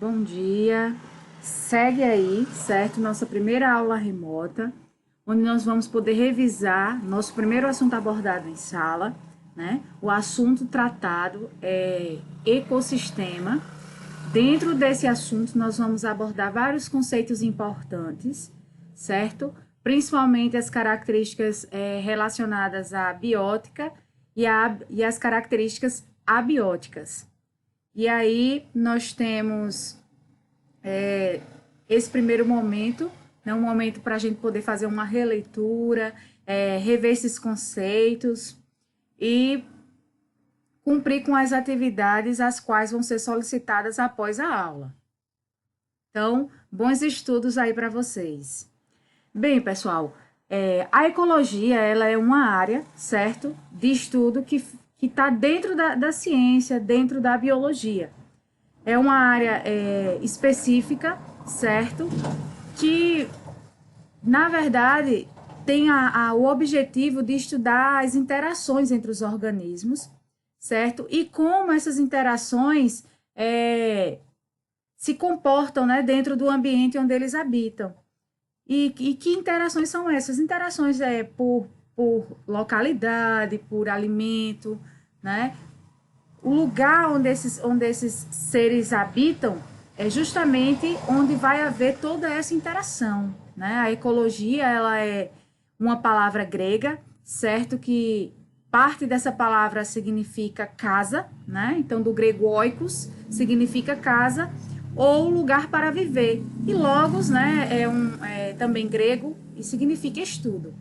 Bom dia, segue aí, certo? Nossa primeira aula remota, onde nós vamos poder revisar nosso primeiro assunto abordado em sala, né? O assunto tratado é ecossistema. Dentro desse assunto, nós vamos abordar vários conceitos importantes, certo? Principalmente as características relacionadas à biótica e as características abióticas. E aí, nós temos esse primeiro momento, né, um momento para a gente poder fazer uma releitura, rever esses conceitos e cumprir com as atividades as quais vão ser solicitadas após a aula. Então, bons estudos aí para vocês. Bem, pessoal, a ecologia ela é uma área, certo, de estudo que está dentro da ciência, dentro da biologia. É uma área específica, certo? Que, na verdade, tem o objetivo de estudar as interações entre os organismos, certo? E como essas interações se comportam, né, dentro do ambiente onde eles habitam. E que interações são essas? Interações por localidade, por alimento, né? O lugar onde esses seres habitam é justamente onde vai haver toda essa interação, né? A ecologia, ela é uma palavra grega, certo? Que parte dessa palavra significa casa, né? Então, do grego oikos, significa casa ou lugar para viver. E logos, né? É também grego e significa estudo.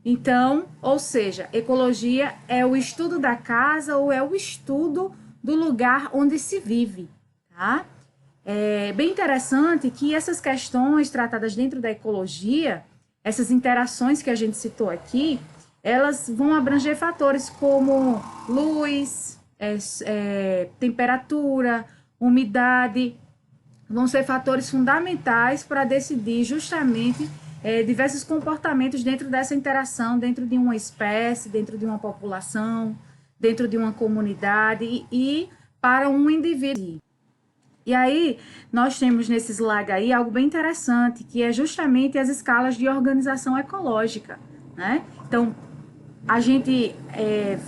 Então, ou seja, ecologia é o estudo da casa ou é o estudo do lugar onde se vive, tá? É bem interessante que essas questões tratadas dentro da ecologia, essas interações que a gente citou aqui, elas vão abranger fatores como luz, temperatura, umidade, vão ser fatores fundamentais para decidir justamente diversos comportamentos dentro dessa interação, dentro de uma espécie, dentro de uma população, dentro de uma comunidade e para um indivíduo. E aí, nós temos nesse slide aí algo bem interessante, que é justamente as escalas de organização ecológica, né? Então, a gente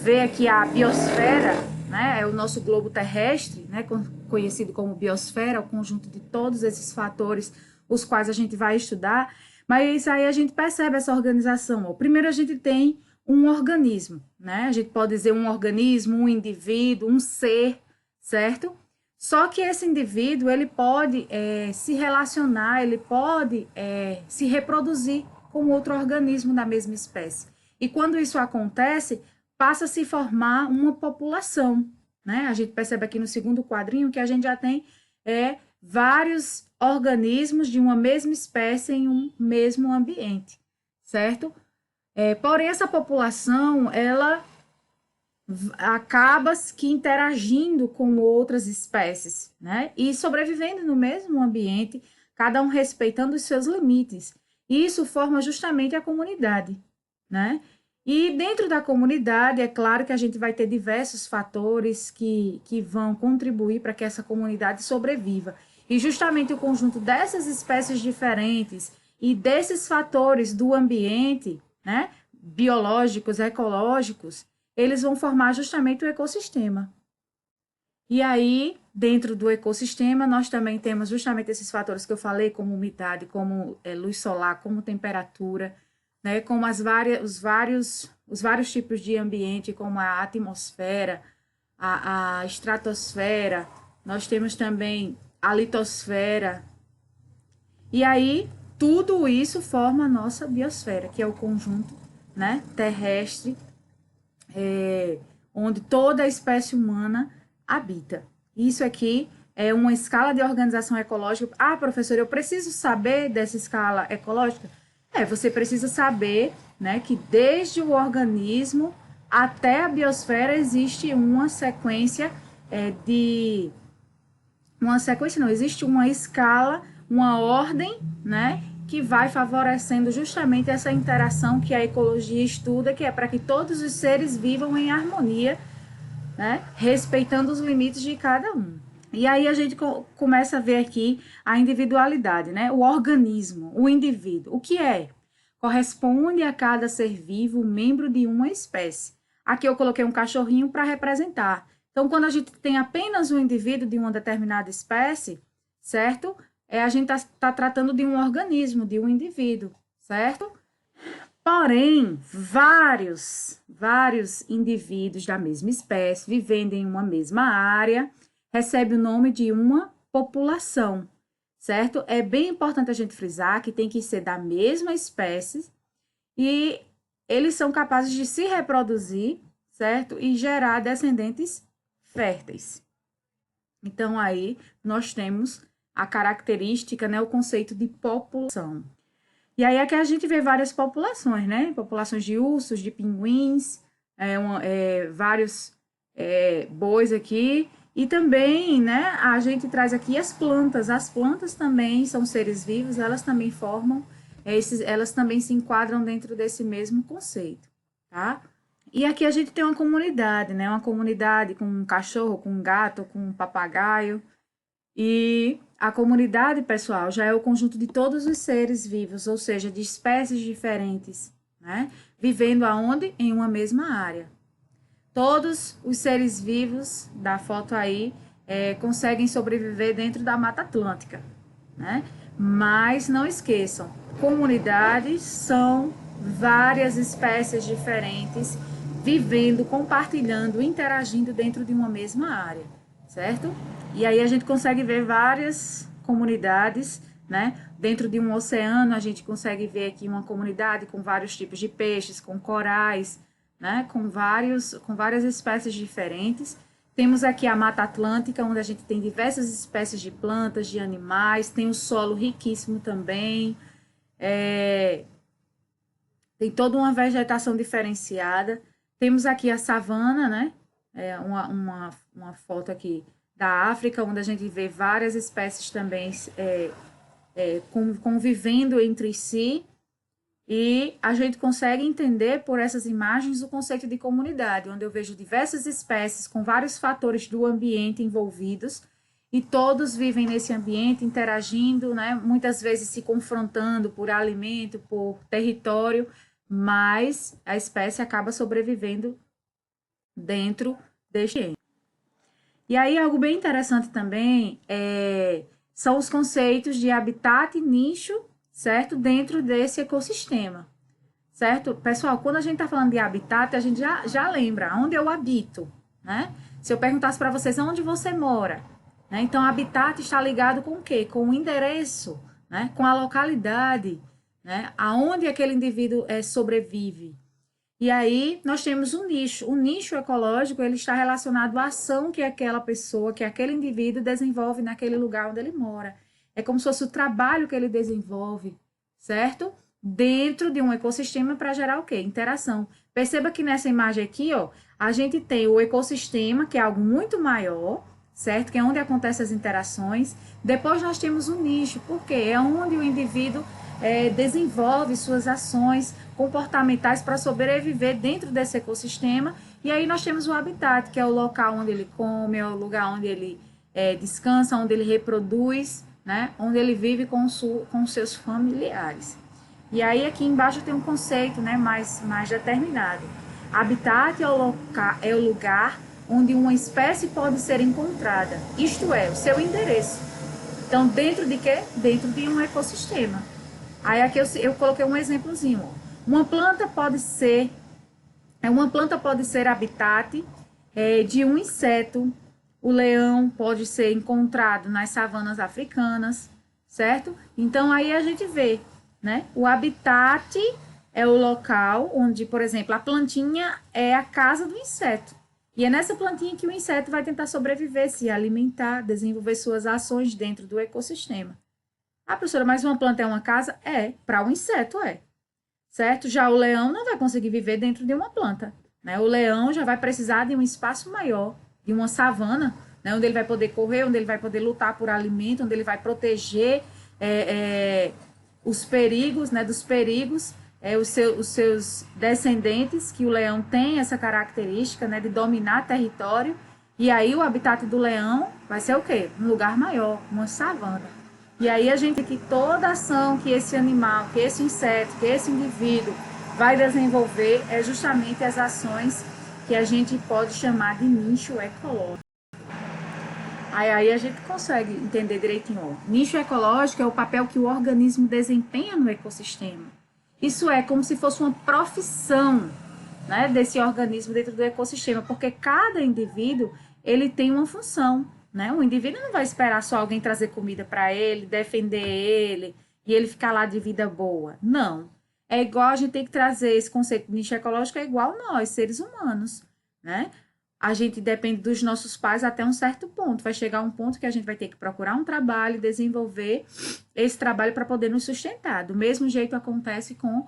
vê aqui a biosfera, né? É o nosso globo terrestre, né? Conhecido como biosfera, o conjunto de todos esses fatores, os quais a gente vai estudar. Mas aí a gente percebe essa organização. Primeiro a gente tem um organismo, né? A gente pode dizer um organismo, um indivíduo, um ser, certo? Só que esse indivíduo, ele pode se relacionar, ele pode se reproduzir com outro organismo da mesma espécie. E quando isso acontece, passa a se formar uma população, né? A gente percebe aqui no segundo quadrinho que a gente já tem vários organismos de uma mesma espécie em um mesmo ambiente, certo? Porém, essa população, ela acaba que interagindo com outras espécies, né? E sobrevivendo no mesmo ambiente, cada um respeitando os seus limites. E isso forma justamente a comunidade, né? E dentro da comunidade, é claro que a gente vai ter diversos fatores que vão contribuir para que essa comunidade sobreviva. E justamente o conjunto dessas espécies diferentes e desses fatores do ambiente, né, biológicos, ecológicos, eles vão formar justamente o ecossistema. E aí, dentro do ecossistema, nós também temos justamente esses fatores que eu falei, como umidade, como luz solar, como temperatura, né, como os vários tipos de ambiente, como a atmosfera, a estratosfera, nós temos também a litosfera. E aí, tudo isso forma a nossa biosfera, que é o conjunto, né, terrestre, onde toda a espécie humana habita. Isso aqui é uma escala de organização ecológica. Ah, professor, eu preciso saber dessa escala ecológica? Você precisa saber, né, que desde o organismo até a biosfera existe uma sequência existe uma escala, uma ordem, né, que vai favorecendo justamente essa interação que a ecologia estuda, que é para que todos os seres vivam em harmonia, né, respeitando os limites de cada um. E aí a gente começa a ver aqui a individualidade, né? O organismo, o indivíduo. O que é? Corresponde a cada ser vivo membro de uma espécie. Aqui eu coloquei um cachorrinho para representar. Então, quando a gente tem apenas um indivíduo de uma determinada espécie, certo? A gente está tratando de um organismo, de um indivíduo, certo? Porém, vários indivíduos da mesma espécie, vivendo em uma mesma área, recebem o nome de uma população, certo? É bem importante a gente frisar que tem que ser da mesma espécie e eles são capazes de se reproduzir, certo? E gerar descendentes férteis. Então, aí nós temos a característica, né, o conceito de população. E aí aqui a gente vê várias populações, né? Populações de ursos, de pinguins, vários bois aqui. E também, né, a gente traz aqui as plantas. As plantas também são seres vivos, elas também formam, elas também se enquadram dentro desse mesmo conceito, tá? E aqui a gente tem uma comunidade, né? Uma comunidade com um cachorro, com um gato, com um papagaio. E a comunidade, pessoal, já é o conjunto de todos os seres vivos, ou seja, de espécies diferentes, né? Vivendo aonde? Em uma mesma área. Todos os seres vivos da foto aí conseguem sobreviver dentro da Mata Atlântica, né? Mas não esqueçam, comunidades são várias espécies diferentes vivendo, compartilhando, interagindo dentro de uma mesma área, certo? E aí a gente consegue ver várias comunidades, né? Dentro de um oceano, a gente consegue ver aqui uma comunidade com vários tipos de peixes, com corais, né? Com várias espécies diferentes. Temos aqui a Mata Atlântica, onde a gente tem diversas espécies de plantas, de animais, tem um solo riquíssimo também, tem toda uma vegetação diferenciada. Temos aqui a savana, né? Uma foto aqui da África, onde a gente vê várias espécies também convivendo entre si, e a gente consegue entender por essas imagens o conceito de comunidade, onde eu vejo diversas espécies com vários fatores do ambiente envolvidos, e todos vivem nesse ambiente, interagindo, né? Muitas vezes se confrontando por alimento, por território, mas a espécie acaba sobrevivendo dentro deste ambiente. E aí, algo bem interessante também são os conceitos de habitat e nicho, certo? Dentro desse ecossistema, certo? Pessoal, quando a gente está falando de habitat, a gente já lembra onde eu habito, né? Se eu perguntasse para vocês onde você mora, né? Então, habitat está ligado com o quê? Com o endereço, né? Com a localidade, né? Aonde aquele indivíduo sobrevive. E aí nós temos um nicho. O nicho ecológico, ele está relacionado à ação que aquela pessoa, que aquele indivíduo desenvolve naquele lugar onde ele mora. É como se fosse o trabalho que ele desenvolve, certo? Dentro de um ecossistema para gerar o quê? Interação. Perceba que nessa imagem aqui, ó, a gente tem o ecossistema, que é algo muito maior, certo? Que é onde acontecem as interações. Depois nós temos o nicho, porque é onde o indivíduo desenvolve suas ações comportamentais para sobreviver dentro desse ecossistema. E aí nós temos o habitat, que é o local onde ele come, é o lugar onde ele descansa, onde ele reproduz, né? Onde ele vive com seus familiares. E aí aqui embaixo tem um conceito, né, mais determinado. Habitat é o lugar onde uma espécie pode ser encontrada, isto é, o seu endereço. Então, dentro de quê? Dentro de um ecossistema. Aí aqui eu coloquei um exemplozinho. Uma planta pode ser habitat de um inseto. O leão pode ser encontrado nas savanas africanas, certo? Então aí a gente vê, né? O habitat é o local onde, por exemplo, a plantinha é a casa do inseto. E é nessa plantinha que o inseto vai tentar sobreviver, se alimentar, desenvolver suas ações dentro do ecossistema. Ah, professora, mas uma planta é uma casa? Para um inseto certo? Já o leão não vai conseguir viver dentro de uma planta, né? O leão já vai precisar de um espaço maior, de uma savana, né? Onde ele vai poder correr, onde ele vai poder lutar por alimento, onde ele vai proteger os perigos, né? Dos perigos, os seus descendentes, que o leão tem essa característica, né? De dominar território. E aí o habitat do leão vai ser o quê? Um lugar maior, uma savana. E aí a gente que toda ação que esse animal, que esse inseto, que esse indivíduo vai desenvolver é justamente as ações que a gente pode chamar de nicho ecológico. Aí a gente consegue entender direitinho. Ó. Nicho ecológico é o papel que o organismo desempenha no ecossistema. Isso é como se fosse uma profissão, né, desse organismo dentro do ecossistema, porque cada indivíduo ele tem uma função. Né? O indivíduo não vai esperar só alguém trazer comida para ele, defender ele e ele ficar lá de vida boa. Não. É igual a gente tem que trazer esse conceito de nicho ecológico, é igual nós, seres humanos. Né? A gente depende dos nossos pais até um certo ponto. Vai chegar um ponto que a gente vai ter que procurar um trabalho, desenvolver esse trabalho para poder nos sustentar. Do mesmo jeito acontece com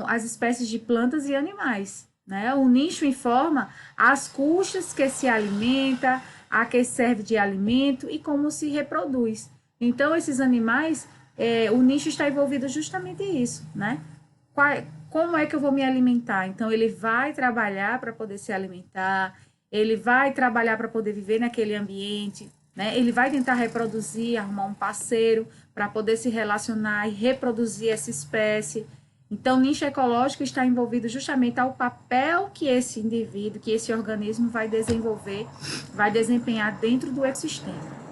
as espécies de plantas e animais. Né? O nicho informa as custas que se alimenta, a que serve de alimento e como se reproduz. Então, esses animais, o nicho está envolvido justamente isso, né? Como é que eu vou me alimentar? Então, ele vai trabalhar para poder se alimentar, ele vai trabalhar para poder viver naquele ambiente, né? Ele vai tentar reproduzir, arrumar um parceiro para poder se relacionar e reproduzir essa espécie. Então, o nicho ecológico está envolvido justamente ao papel que esse indivíduo, que esse organismo vai desenvolver, vai desempenhar dentro do ecossistema.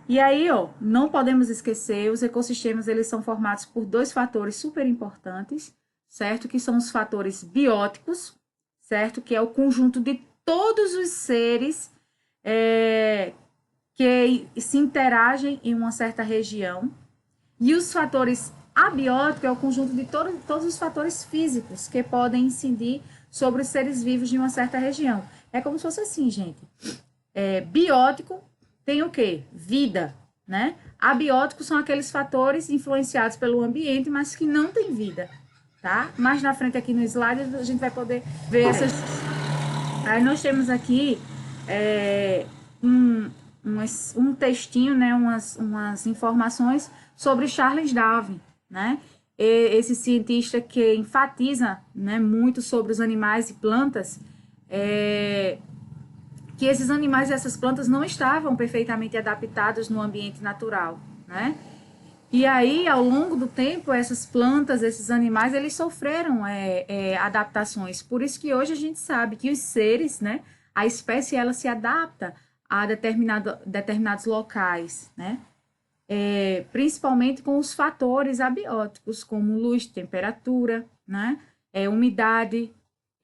E aí, ó, não podemos esquecer, os ecossistemas eles são formados por dois fatores super importantes, certo? Que são os fatores bióticos, certo? Que é o conjunto de todos os seres que se interagem em uma certa região. E os fatores abióticos é o conjunto de todos os fatores físicos que podem incidir sobre os seres vivos de uma certa região. É como se fosse assim, gente. Biótico tem o quê? Vida, né? Abióticos são aqueles fatores influenciados pelo ambiente, mas que não têm vida, tá? Mais na frente aqui no slide a gente vai poder ver essas... Aí nós temos aqui um textinho, né? Umas informações sobre Charles Darwin, né? Esse cientista que enfatiza, né, muito sobre os animais e plantas, que esses animais e essas plantas não estavam perfeitamente adaptados no ambiente natural, né? E aí, ao longo do tempo, essas plantas, esses animais, eles sofreram adaptações. Por isso que hoje a gente sabe que os seres, né, a espécie, ela se adapta a determinados locais, né? Principalmente com os fatores abióticos, como luz, temperatura, né? Umidade,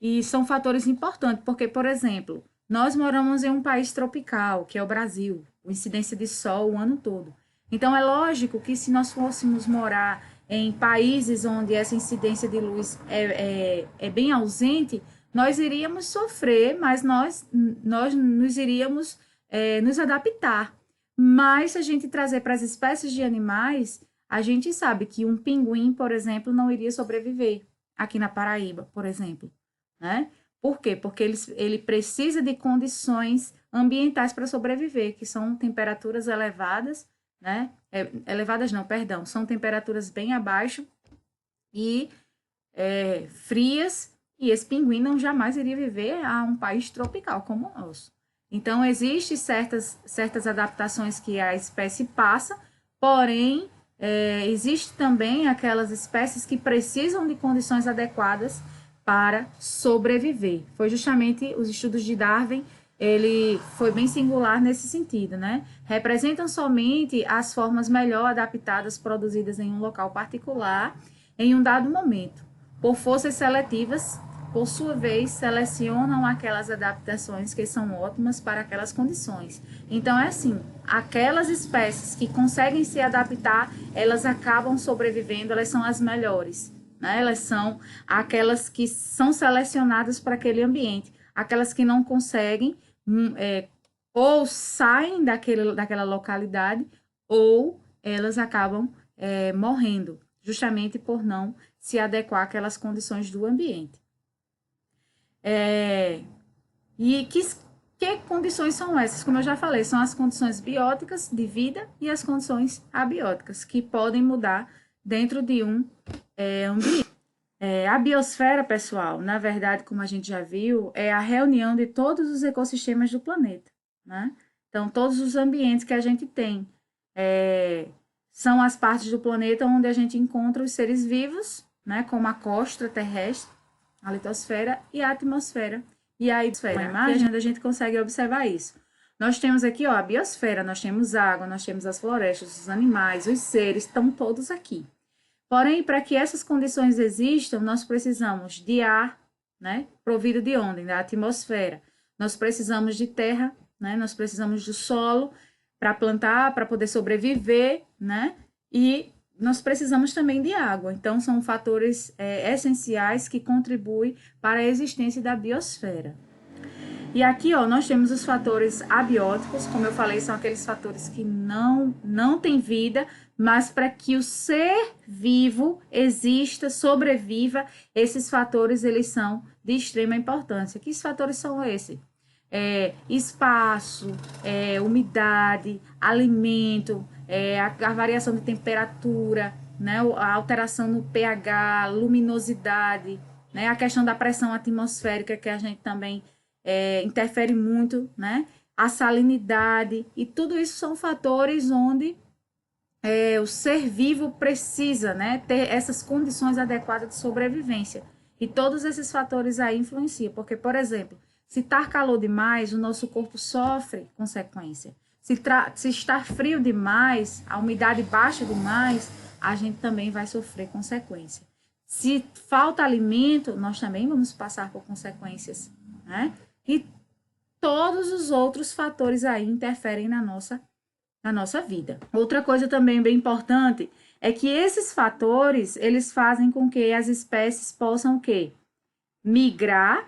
e são fatores importantes, porque, por exemplo, nós moramos em um país tropical, que é o Brasil, com incidência de sol o ano todo. Então, é lógico que se nós fôssemos morar em países onde essa incidência de luz é bem ausente, nós iríamos sofrer, mas nós nos iríamos nos adaptar. Mas, se a gente trazer para as espécies de animais, a gente sabe que um pinguim, por exemplo, não iria sobreviver aqui na Paraíba, por exemplo, né? Por quê? Porque ele precisa de condições ambientais para sobreviver, que são temperaturas elevadas, né? Elevadas não, perdão, são temperaturas bem abaixo e frias, e esse pinguim não jamais iria viver a um país tropical como o nosso. Então, existem certas adaptações que a espécie passa, porém, existe também aquelas espécies que precisam de condições adequadas para sobreviver. Foi justamente os estudos de Darwin, ele foi bem singular nesse sentido, né? Representam somente as formas melhor adaptadas produzidas em um local particular em um dado momento. Por forças seletivas, por sua vez, selecionam aquelas adaptações que são ótimas para aquelas condições. Então, é assim, aquelas espécies que conseguem se adaptar, elas acabam sobrevivendo, elas são as melhores. Né? Elas são aquelas que são selecionadas para aquele ambiente. Aquelas que não conseguem, ou saem daquela localidade, ou elas acabam morrendo, justamente por não se adequar àquelas condições do ambiente. E que condições são essas? Como eu já falei, são as condições bióticas de vida e as condições abióticas, que podem mudar dentro de um ambiente. A biosfera, pessoal, na verdade, como a gente já viu, é a reunião de todos os ecossistemas do planeta, né? Então, todos os ambientes que a gente tem são as partes do planeta onde a gente encontra os seres vivos, né? Como a crosta terrestre, a litosfera e a atmosfera. E a hidrosfera, imagem, a gente consegue observar isso. Nós temos aqui, ó, a biosfera, nós temos água, nós temos as florestas, os animais, os seres, estão todos aqui. Porém, para que essas condições existam, nós precisamos de ar, né, provido de onde? Da atmosfera. Nós precisamos de terra, né, nós precisamos do solo para plantar, para poder sobreviver, né, e nós precisamos também de água. Então, são fatores essenciais que contribuem para a existência da biosfera. E aqui, ó, nós temos os fatores abióticos, como eu falei, são aqueles fatores que não têm vida, mas para que o ser vivo exista, sobreviva, esses fatores, eles são de extrema importância. Que fatores são esses? Espaço, umidade, alimento, a variação de temperatura, né, a alteração no pH, luminosidade, né, a questão da pressão atmosférica, que a gente também interfere muito, né? A salinidade, e tudo isso são fatores onde o ser vivo precisa, né, ter essas condições adequadas de sobrevivência. E todos esses fatores aí influenciam, porque, por exemplo, se está calor demais, o nosso corpo sofre consequência. Se está frio demais, a umidade baixa demais, a gente também vai sofrer consequência. Se falta alimento, nós também vamos passar por consequências, né? E todos os outros fatores aí interferem na nossa vida. Outra coisa também bem importante é que esses fatores, eles fazem com que as espécies possam o quê? Migrar,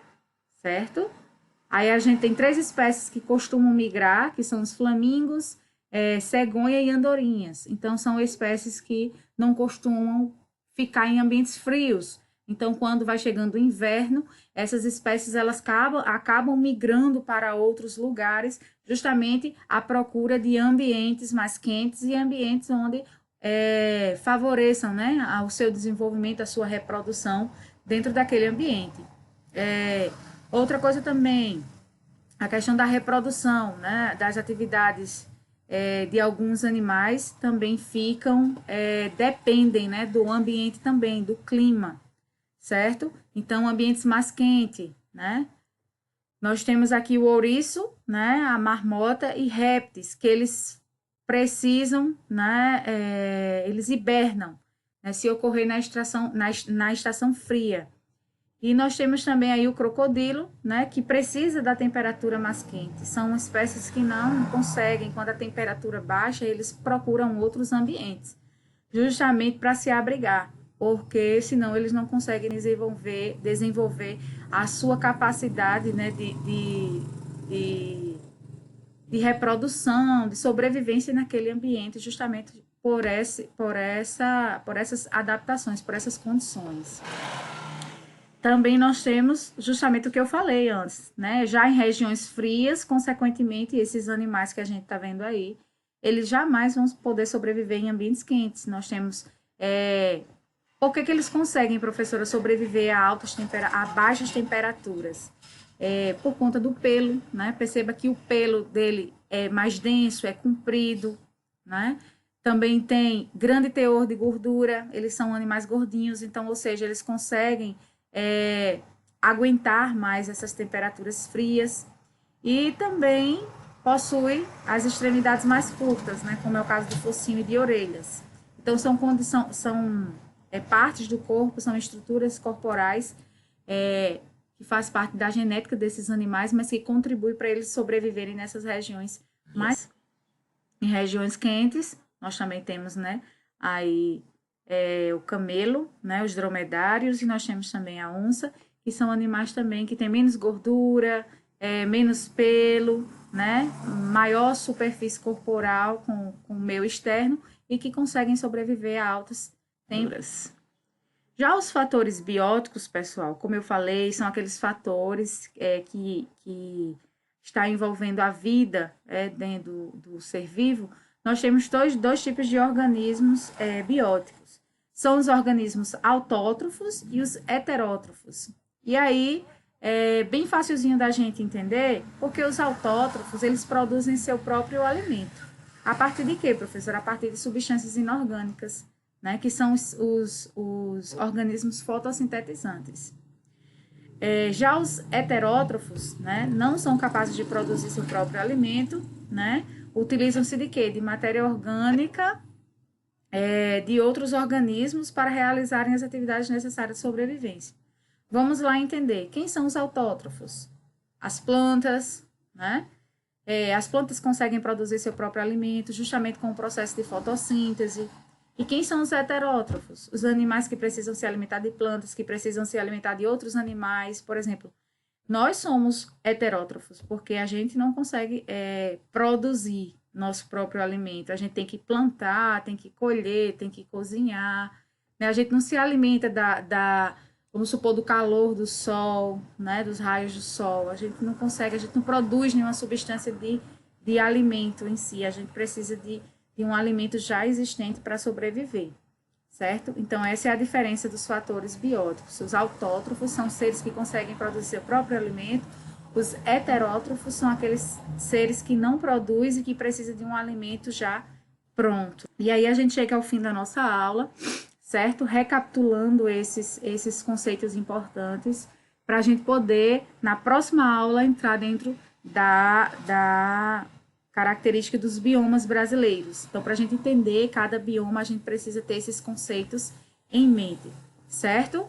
certo? Aí a gente tem 3 espécies que costumam migrar, que são os flamingos, cegonha e andorinhas. Então, são espécies que não costumam ficar em ambientes frios. Então, quando vai chegando o inverno, essas espécies elas acabam migrando para outros lugares, justamente à procura de ambientes mais quentes e ambientes onde favoreçam, né, o seu desenvolvimento, a sua reprodução dentro daquele ambiente. Outra coisa também, a questão da reprodução, né, das atividades de alguns animais também dependem, né, do ambiente também, do clima, certo? Então, ambientes mais quentes, né? Nós temos aqui o ouriço, né, a marmota e répteis, que eles precisam, né, eles hibernam, né, se ocorrer na estação fria. E nós temos também aí o crocodilo, né, que precisa da temperatura mais quente. São espécies que não conseguem, quando a temperatura baixa, eles procuram outros ambientes, justamente para se abrigar, porque senão eles não conseguem desenvolver a sua capacidade, né, de reprodução, de sobrevivência naquele ambiente, justamente por essas adaptações, por essas condições. Também nós temos justamente o que eu falei antes, né? Já em regiões frias, consequentemente, esses animais que a gente está vendo aí, eles jamais vão poder sobreviver em ambientes quentes. Nós temos. Por que eles conseguem, professora, sobreviver a baixas temperaturas? Por conta do pelo, né? Perceba que o pelo dele é mais denso, é comprido, né? Também tem grande teor de gordura, eles são animais gordinhos, então, ou seja, eles conseguem aguentar mais essas temperaturas frias, e também possui as extremidades mais curtas, né, como é o caso do focinho e de orelhas. Então, são partes do corpo, são estruturas corporais que faz parte da genética desses animais, mas que contribui para eles sobreviverem nessas regiões mais em regiões quentes. Nós também temos, né, aí o camelo, né, os dromedários, e nós temos também a onça, que são animais também que têm menos gordura, menos pelo, né, maior superfície corporal com o meio externo, e que conseguem sobreviver a altas temperaturas. Já os fatores bióticos, pessoal, como eu falei, são aqueles fatores que está envolvendo a vida dentro do ser vivo. Nós temos dois tipos de organismos bióticos. são os organismos autótrofos e os heterótrofos. E aí, é bem facilzinho da gente entender, porque os autótrofos, eles produzem seu próprio alimento. A partir de quê, professor? A partir de substâncias inorgânicas, né, que são os organismos fotossintetizantes. Já os heterótrofos, né, não são capazes de produzir seu próprio alimento, né, utilizam-se de quê? De matéria orgânica de outros organismos para realizarem as atividades necessárias de sobrevivência. Vamos lá entender. Quem são os autótrofos? As plantas, né? As plantas conseguem produzir seu próprio alimento justamente com o processo de fotossíntese. E quem são os heterótrofos? Os animais que precisam se alimentar de plantas, que precisam se alimentar de outros animais. Por exemplo, nós somos heterótrofos, porque a gente não consegue produzir nosso próprio alimento. A gente tem que plantar, tem que colher, tem que cozinhar. Né? A gente não se alimenta vamos supor, do calor do sol, né? Dos raios do sol. A gente não consegue, a gente não produz nenhuma substância de alimento em si. A gente precisa de um alimento já existente para sobreviver, certo? Então, essa é a diferença dos fatores bióticos. Os autótrofos são seres que conseguem produzir seu próprio alimento. Os heterótrofos são aqueles seres que não produzem e que precisam de um alimento já pronto. E aí a gente chega ao fim da nossa aula, certo? Recapitulando esses conceitos importantes para a gente poder, na próxima aula, entrar dentro da característica dos biomas brasileiros. Então, para a gente entender cada bioma, a gente precisa ter esses conceitos em mente, certo?